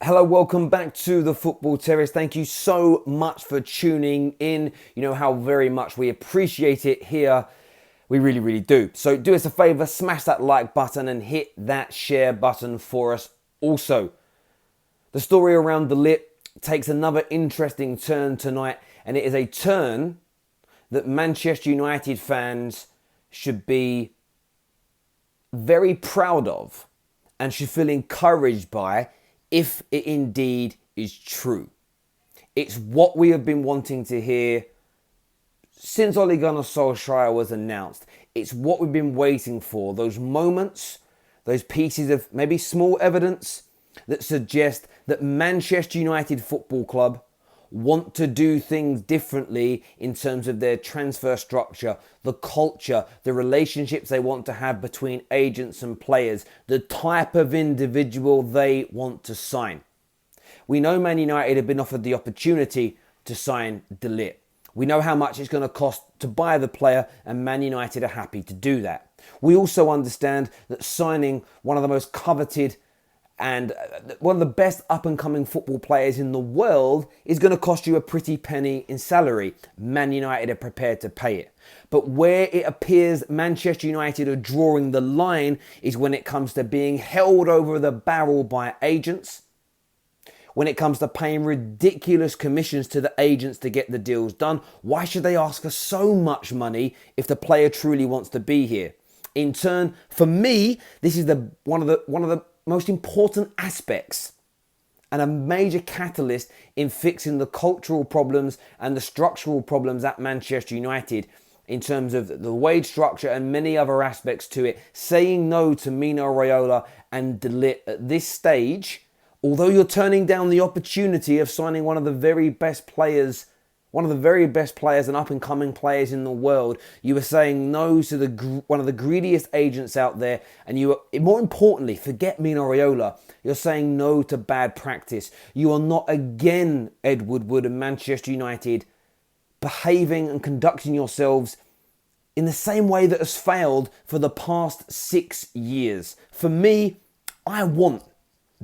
Hello, welcome back to the Football Terrace. Thank you so much for tuning in. You know how very much we appreciate it here. We really, really do. So do us a favor, smash that like button and hit that share button for us also. The story around De Ligt takes another interesting turn tonight, and it is a turn that Manchester United fans should be very proud of and should feel encouraged by if it indeed is true. It's what we have been wanting to hear since Ole Gunnar Solskjaer was announced. It's what we've been waiting for. Those moments, those pieces of maybe small evidence that suggest that Manchester United Football Club want to do things differently in terms of their transfer structure, the culture, the relationships they want to have between agents and players, the type of individual they want to sign. We know Man United have been offered the opportunity to sign De Ligt. We know how much it's going to cost to buy the player, and Man United are happy to do that. We also understand that signing one of the most coveted and one of the best up-and-coming football players in the world is going to cost you a pretty penny in salary. Man United are prepared to pay it. But where it appears Manchester United are drawing the line is when it comes to being held over the barrel by agents, when it comes to paying ridiculous commissions to the agents to get the deals done. Why should they ask us so much money if the player truly wants to be here? In turn, for me, this is one of the most important aspects and a major catalyst in fixing the cultural problems and the structural problems at Manchester United in terms of the wage structure and many other aspects to it. Saying no to Mino Raiola and De Ligt at this stage, although you're turning down the opportunity of signing one of the very best players and up-and-coming players in the world, you are saying no to one of the greediest agents out there, and you are, more importantly, forget Mino Raiola, you're saying no to bad practice. You are not again, Ed Woodward and Manchester United, behaving and conducting yourselves in the same way that has failed for the past 6 years. For me, I want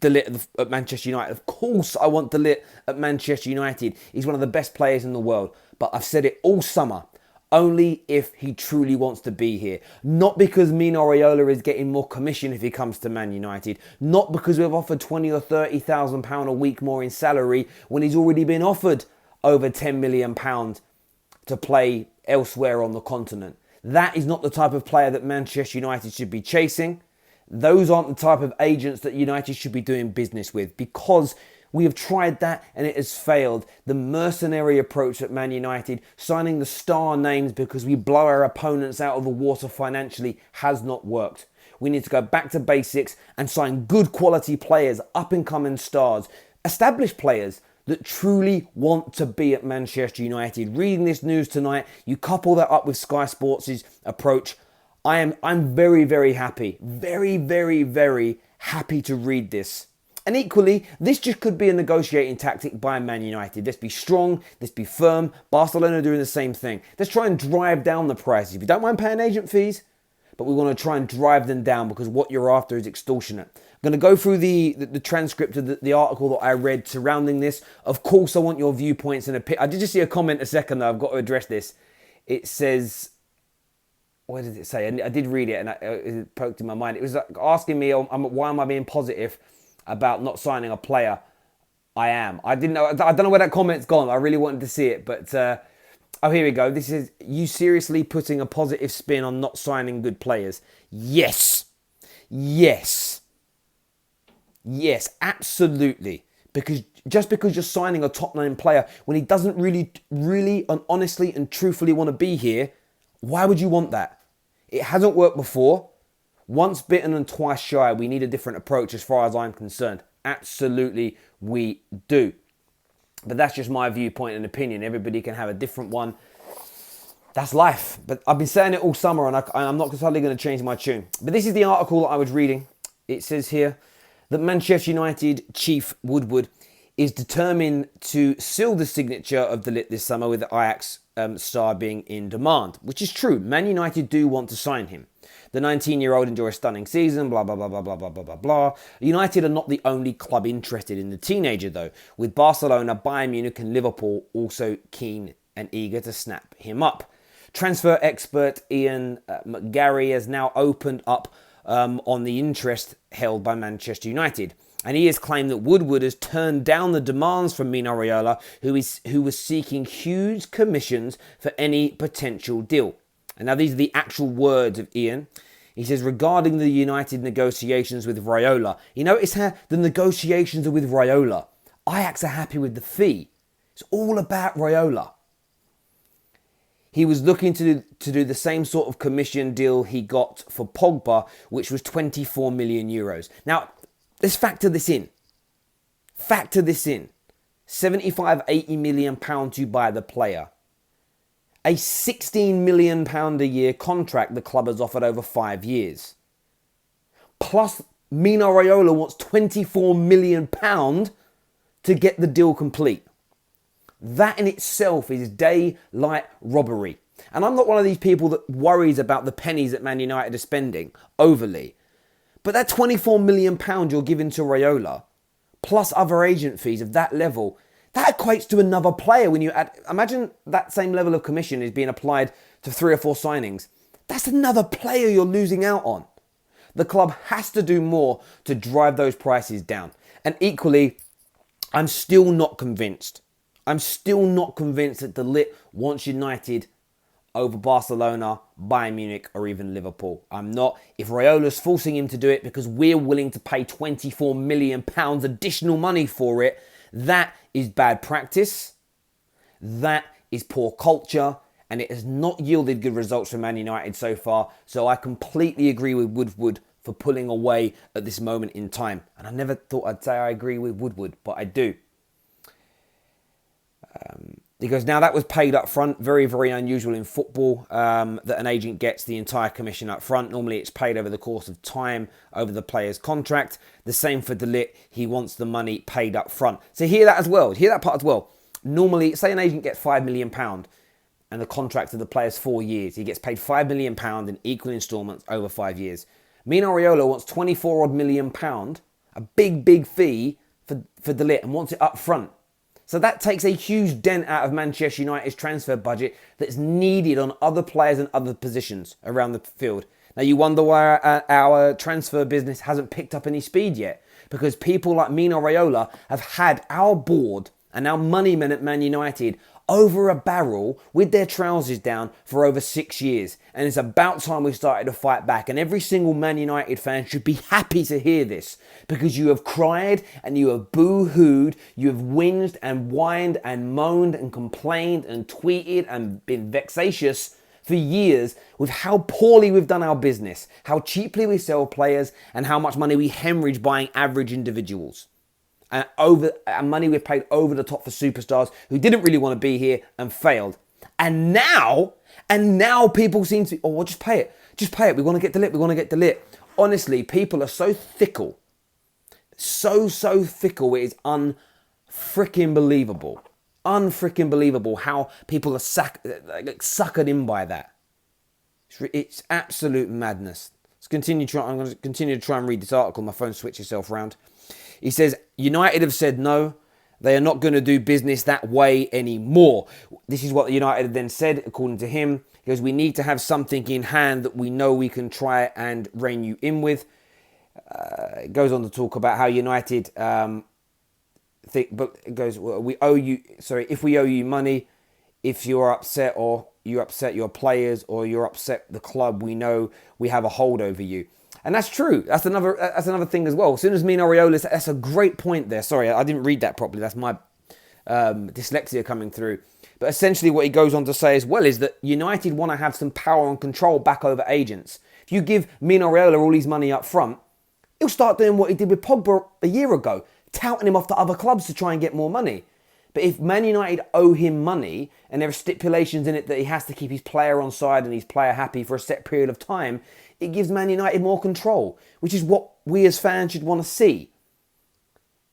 De Ligt at Manchester United. Of course I want De Ligt at Manchester United. He's one of the best players in the world. But I've said it all summer. Only if he truly wants to be here. Not because Mino Raiola is getting more commission if he comes to Man United. Not because we've offered £20,000 or £30,000 a week more in salary when he's already been offered over £10 million to play elsewhere on the continent. That is not the type of player that Manchester United should be chasing. Those aren't the type of agents that United should be doing business with, because we have tried that and it has failed. The mercenary approach at Man United, signing the star names because we blow our opponents out of the water financially, has not worked. We need to go back to basics and sign good quality players, up-and-coming stars, established players that truly want to be at Manchester United. Reading this news tonight, you couple that up with Sky Sports' approach. I'm very, very happy. Very, very, very happy to read this. And equally, this just could be a negotiating tactic by Man United. Let's be strong, let's be firm. Barcelona are doing the same thing. Let's try and drive down the prices. If you don't mind paying agent fees, but we want to try and drive them down because what you're after is extortionate. I'm going to go through the transcript of the article that I read surrounding this. Of course, I want your viewpoints and opinions. I did just see a comment a second though. I've got to address this. It says, what did it say? I did read it and it poked in my mind. It was like asking me, why am I being positive about not signing a player? I am. I didn't know. I don't know where that comment's gone. I really wanted to see it. But, oh, here we go. This is, you seriously putting a positive spin on not signing good players? Yes. Yes. Yes, absolutely. Because just because you're signing a top-name player when he doesn't really and honestly and truthfully want to be here, why would you want that? It hasn't worked before. Once bitten and twice shy. We need a different approach as far as I'm concerned. Absolutely, we do. But that's just my viewpoint and opinion. Everybody can have a different one. That's life. But I've been saying it all summer and I'm not suddenly going to change my tune. But this is the article that I was reading. It says here that Manchester United chief Woodward is determined to seal the signature of De Ligt this summer with the Ajax star being in demand, which is true. Man United do want to sign him. The 19-year-old enjoyed a stunning season, blah, blah, blah, blah, blah, blah, blah, blah, blah. United are not the only club interested in the teenager, though, with Barcelona, Bayern Munich and Liverpool also keen and eager to snap him up. Transfer expert Ian McGarry has now opened up on the interest held by Manchester United. And he has claimed that Woodward has turned down the demands from Mino Raiola, who was seeking huge commissions for any potential deal. And now these are the actual words of Ian. He says, regarding the United negotiations with Raiola, you notice how the negotiations are with Raiola. Ajax are happy with the fee. It's all about Raiola. He was looking to do the same sort of commission deal he got for Pogba, which was 24 million euros. Now, let's factor this in. Factor this in. 75, 80 million pounds you buy the player. A 16 million pound a year contract the club has offered over 5 years. Plus, Mino Raiola wants 24 million pound to get the deal complete. That in itself is daylight robbery. And I'm not one of these people that worries about the pennies that Man United are spending overly. But that 24 million pound you're giving to Raiola, plus other agent fees of that level, that equates to another player when you add. Imagine that same level of commission is being applied to 3 or 4 signings. That's another player you're losing out on. The club has to do more to drive those prices down. And equally, I'm still not convinced. I'm still not convinced that De Ligt wants United over Barcelona, Bayern Munich or even Liverpool. I'm not. If Raiola's forcing him to do it because we're willing to pay 24 million pounds additional money for it, that is bad practice. That is poor culture. And it has not yielded good results for Man United so far. So I completely agree with Woodward for pulling away at this moment in time. And I never thought I'd say I agree with Woodward, but I do. He goes, now that was paid up front. Very, very unusual in football that an agent gets the entire commission up front. Normally it's paid over the course of time over the player's contract. The same for De Ligt. He wants the money paid up front. So hear that as well. Hear that part as well. Normally, say an agent gets £5 million and the contract of the player's 4 years. He gets paid £5 million in equal instalments over 5 years. Mino Raiola wants 24 odd million pound, a big, big fee for De Ligt and wants it up front. So that takes a huge dent out of Manchester United's transfer budget that's needed on other players and other positions around the field. Now you wonder why our transfer business hasn't picked up any speed yet. Because people like Mino Raiola have had our board and our money men at Man United over a barrel with their trousers down for over 6 years. And it's about time we started to fight back. And every single Man United fan should be happy to hear this. Because you have cried and you have boo-hooed, you have whinged and whined and moaned and complained and tweeted and been vexatious for years with how poorly we've done our business, how cheaply we sell players and how much money we hemorrhage buying average individuals. And money we've paid over the top for superstars who didn't really want to be here and failed. And now people seem to be, oh, well, just pay it. Just pay it. We want to get De Ligt. Honestly, people are so fickle. So fickle. It is unfreaking believable. Unfreaking believable how people are suckered in by that. It's absolute madness. I'm going to continue to try and read this article. My phone switched itself around. He says, United have said no. They are not going to do business that way anymore. This is what United then said, according to him. He goes, we need to have something in hand that we know we can try and rein you in with. It goes on to talk about how United think, but it goes, well, if we owe you money, if you're upset or you upset your players or you're upset the club, we know we have a hold over you. And that's true. That's another thing as well. As soon as Mino Raiola, that's a great point there. Sorry, I didn't read that properly. That's my dyslexia coming through. But essentially what he goes on to say as well is that United want to have some power and control back over agents. If you give Mino Raiola all his money up front, he'll start doing what he did with Pogba a year ago, touting him off to other clubs to try and get more money. But if Man United owe him money and there are stipulations in it that he has to keep his player on side and his player happy for a set period of time, it gives Man United more control, which is what we as fans should want to see.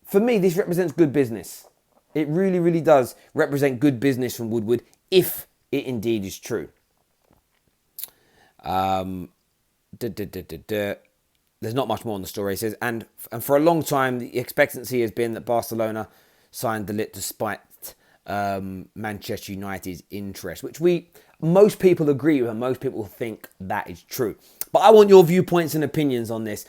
For me, this represents good business. It really, really does represent good business from Woodward, if it indeed is true. There's not much more on the story. It says, and for a long time, the expectancy has been that Barcelona signed De Ligt despite Manchester United's interest, which most people agree with, and most people think that is true. But I want your viewpoints and opinions on this.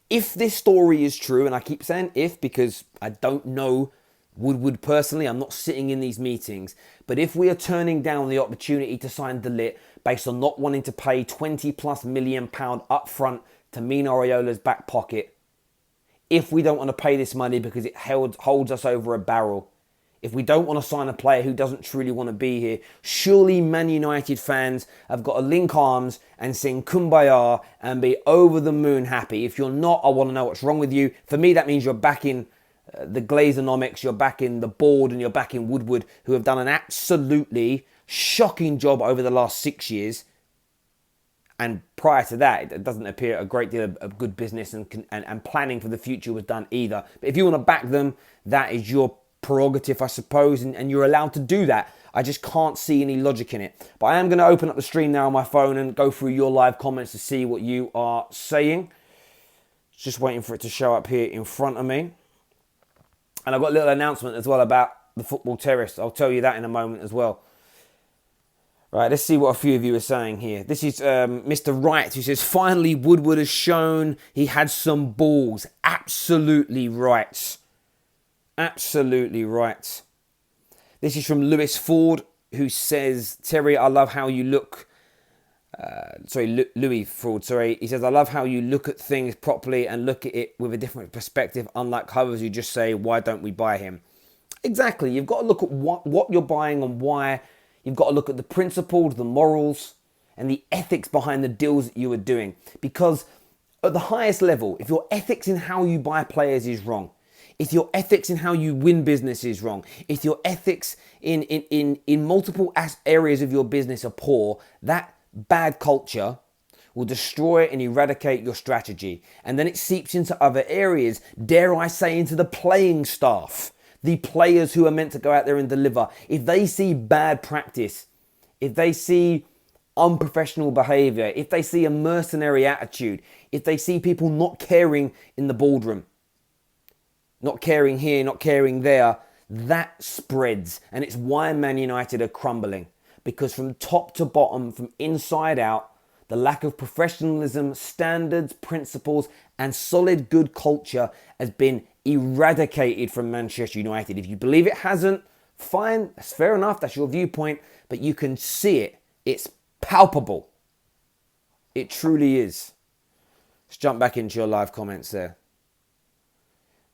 If this story is true, and I keep saying if because I don't know Woodward personally, I'm not sitting in these meetings, but if we are turning down the opportunity to sign De Ligt based on not wanting to pay £20+ million up front to Mino Raiola's back pocket, if we don't want to pay this money because it holds us over a barrel, if we don't want to sign a player who doesn't truly want to be here, surely Man United fans have got to link arms and sing Kumbaya and be over the moon happy. If you're not, I want to know what's wrong with you. For me, that means you're backing the Glazeronomics, you're backing the board, and you're backing Woodward, who have done an absolutely shocking job over the last 6 years. And prior to that, it doesn't appear a great deal of good business and planning for the future was done either. But if you want to back them, that is your prerogative, I suppose, and you're allowed to do that. I just can't see any logic in it. But I am going to open up the stream now on my phone and go through your live comments to see what you are saying. Just waiting for it to show up here in front of me. And I've got a little announcement as well about the football terrace. I'll tell you that in a moment as well. Right, let's see what a few of you are saying here. This is Mr. Wright, who says, finally Woodward has shown he had some balls. Absolutely right. Absolutely right. This is from Lewis Ford, who says, Terry, I love how you look. Louis Ford, sorry. He says, I love how you look at things properly and look at it with a different perspective, unlike others who just say, why don't we buy him? Exactly. You've got to look at what you're buying and why. You've got to look at the principles, the morals, and the ethics behind the deals that you are doing. Because at the highest level, if your ethics in how you buy players is wrong, if your ethics in how you win business is wrong, if your ethics in multiple areas of your business are poor, that bad culture will destroy and eradicate your strategy. And then it seeps into other areas, dare I say, into the playing staff. The players who are meant to go out there and deliver. If they see bad practice, if they see unprofessional behavior, if they see a mercenary attitude, if they see people not caring in the boardroom, not caring here, not caring there, that spreads. And it's why Man United are crumbling. Because from top to bottom, from inside out, the lack of professionalism, standards, principles, and solid good culture has been eradicated from Manchester United. If you believe it hasn't, fine, that's fair enough, that's your viewpoint, but you can see it. It's palpable. It truly is. Let's jump back into your live comments there.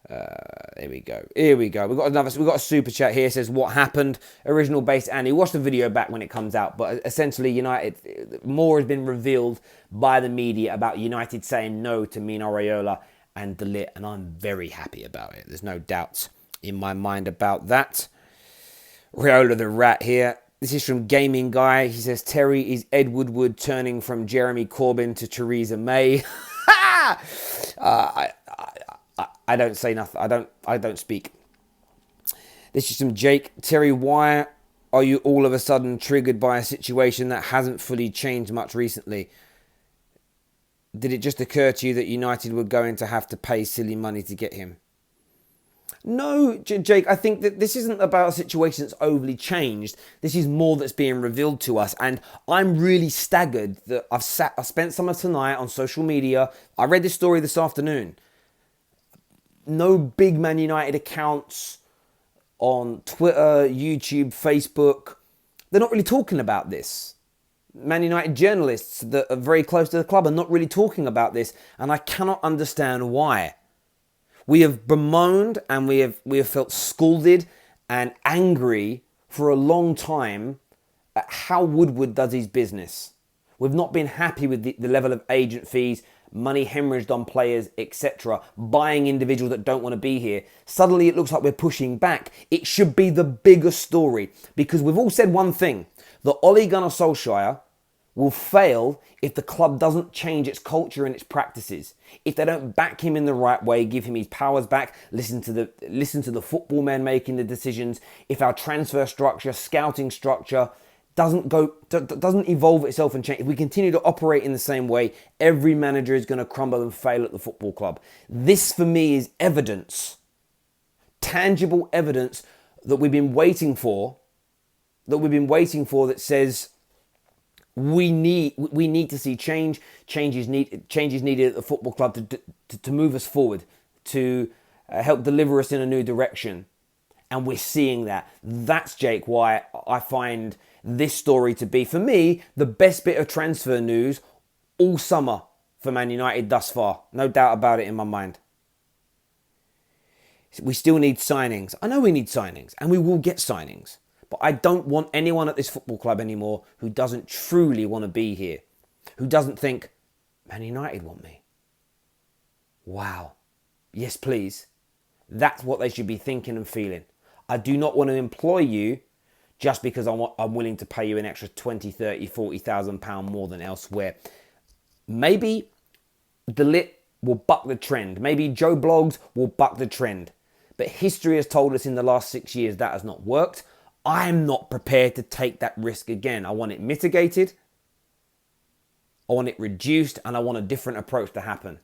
There we go. Here we go. We've got a super chat here. It says, what happened? Original base Annie. Watch the video back when it comes out. But essentially, United, more has been revealed by the media about United saying no to Mino Raiola and De Ligt, and I'm very happy about it. There's no doubts in my mind about that. Raiola the Rat here. This is from Gaming Guy. He says, Terry, is Ed Woodward turning from Jeremy Corbyn to Theresa May? I don't say nothing. I don't speak. This is from Jake. Terry, why are you all of a sudden triggered by a situation that hasn't fully changed much recently? Did it just occur to you that United were going to have to pay silly money to get him? No, Jake, I think that this isn't about a situation that's overly changed. This is more that's being revealed to us. And I'm really staggered that I spent some of tonight on social media. I read this story this afternoon. No big Man United accounts on Twitter, YouTube, Facebook. They're not really talking about this. Man United journalists that are very close to the club are not really talking about this. And I cannot understand why. We have bemoaned and we have felt scalded and angry for a long time at how Woodward does his business. We've not been happy with the level of agent fees, money hemorrhaged on players, etc., buying individuals that don't want to be here. Suddenly it looks like we're pushing back. It should be the bigger story, because we've all said one thing, that Ole Gunnar Solskjaer will fail if the club doesn't change its culture and its practices. If they don't back him in the right way, give him his powers back, listen to the football men making the decisions, if our transfer structure, scouting structure doesn't evolve itself and change. If we continue to operate in the same way, every manager is going to crumble and fail at the football club. This, for me, is evidence, tangible evidence that we've been waiting for, that says we need to see change. Change is needed at the football club to move us forward, to help deliver us in a new direction. And we're seeing that. That's, Jake, why I find this story to be, for me, the best bit of transfer news all summer for Man United thus far. No doubt about it in my mind. We still need signings. I know we need signings, and we will get signings. But I don't want anyone at this football club anymore who doesn't truly want to be here. Who doesn't think, Man United want me. Wow. Yes, please. That's what they should be thinking and feeling. I do not want to employ you just because I'm willing to pay you an extra 20, 30, 40,000 pounds more than elsewhere. Maybe De Ligt will buck the trend. Maybe Joe Bloggs will buck the trend. But history has told us in the last 6 years that has not worked. I'm not prepared to take that risk again. I want it mitigated. I want it reduced, and I want a different approach to happen.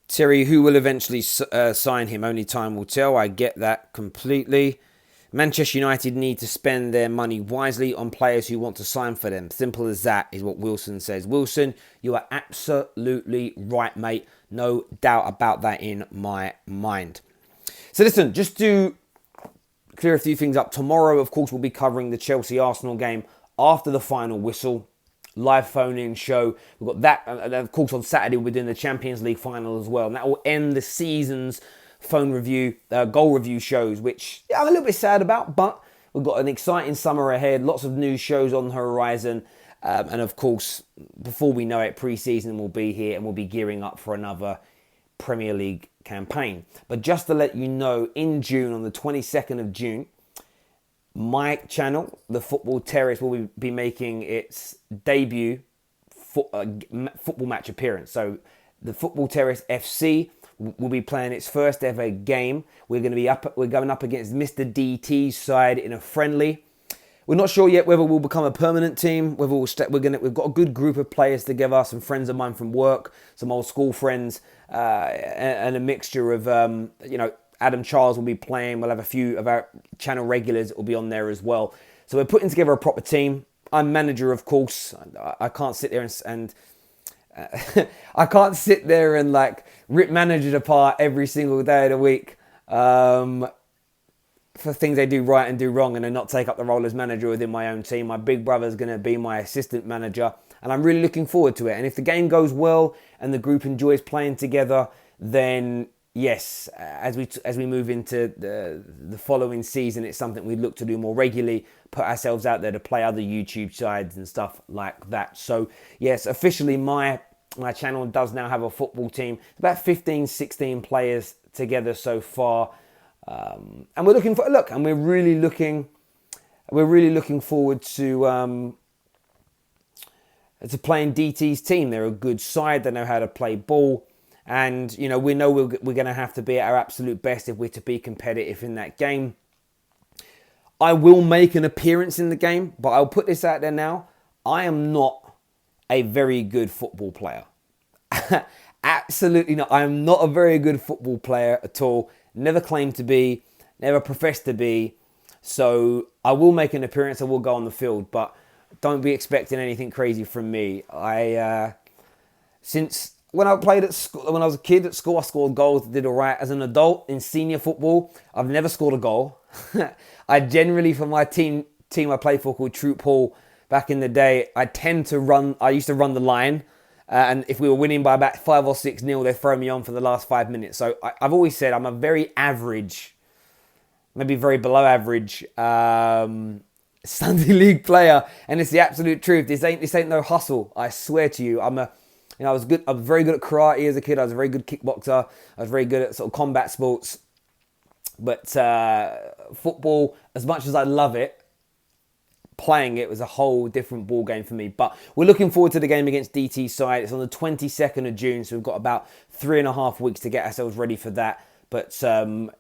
Terry, who will eventually sign him? Only time will tell. I get that completely. Manchester United need to spend their money wisely on players who want to sign for them. Simple as that is what Wilson says. Wilson, you are absolutely right, mate. No doubt about that in my mind. So listen, just to clear a few things up. Tomorrow, of course, we'll be covering the Chelsea-Arsenal game after the final whistle. Live phone-in show. We've got that. And of course, on Saturday, we're doing the Champions League final as well. And that will end the season's phone review, goal review shows, which I'm a little bit sad about. But we've got an exciting summer ahead. Lots of new shows on the horizon. And of course, before we know it, pre-season will be here and we'll be gearing up for another Premier League campaign. But just to let you know, in June, on the 22nd of June, my channel, the Football Terrace, will be making its debut football match appearance. So the Football Terrace FC will be playing its first ever game. We're going up against Mr. DT's side in a friendly. We're not sure yet whether we'll become a permanent team, whether we've got a good group of players together, some friends of mine from work, some old school friends, and a mixture of Adam Charles will be playing. We'll have a few of our channel regulars that will be on there as well. So we're putting together a proper team. I'm manager, of course. I can't sit there and I can't sit there and rip managers apart every single day of the week for things they do right and do wrong, and then not take up the role as manager within my own team. My big brother's going to be my assistant manager, and I'm really looking forward to it. And if the game goes well and the group enjoys playing together, then yes, as we move into the following season, it's something we look to do more regularly, put ourselves out there to play other YouTube sides and stuff like that. So yes, officially my channel does now have a football team. About 15, 16 players together so far. And we're looking for a look, and we're really looking forward to playing DT's team. They're a good side. They know how to play ball. And, we know we're going to have to be at our absolute best if we're to be competitive in that game. I will make an appearance in the game, but I'll put this out there now. I am not a very good football player. Absolutely not. I am not a very good football player at all. Never claimed to be, never professed to be. So I will make an appearance. I will go on the field, but don't be expecting anything crazy from me. Since when I played at school, when I was a kid at school, I scored goals, did all right. As an adult in senior football, I've never scored a goal. I generally, for my team I played for called Troop Hall back in the day, I used to run the line. And if we were winning by about 5 or 6-0, they'd throw me on for the last 5 minutes. So I've always said I'm a very average, maybe very below average Sunday League player. And it's the absolute truth. This ain't no hustle. I swear to you. I was very good at karate as a kid. I was a very good kickboxer. I was very good at sort of combat sports. But football, as much as I love it, playing it was a whole different ball game for me. But we're looking forward to the game against DT's side. It's on the 22nd of June, so we've got about 3.5 weeks to get ourselves ready for that. But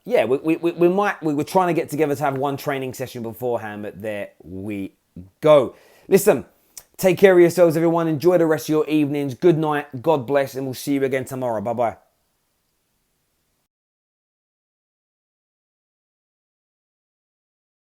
yeah, we were trying to get together to have one training session beforehand, but there we go. Listen, take care of yourselves, everyone. Enjoy the rest of your evenings. Good night. God bless, and we'll see you again tomorrow. Bye-bye.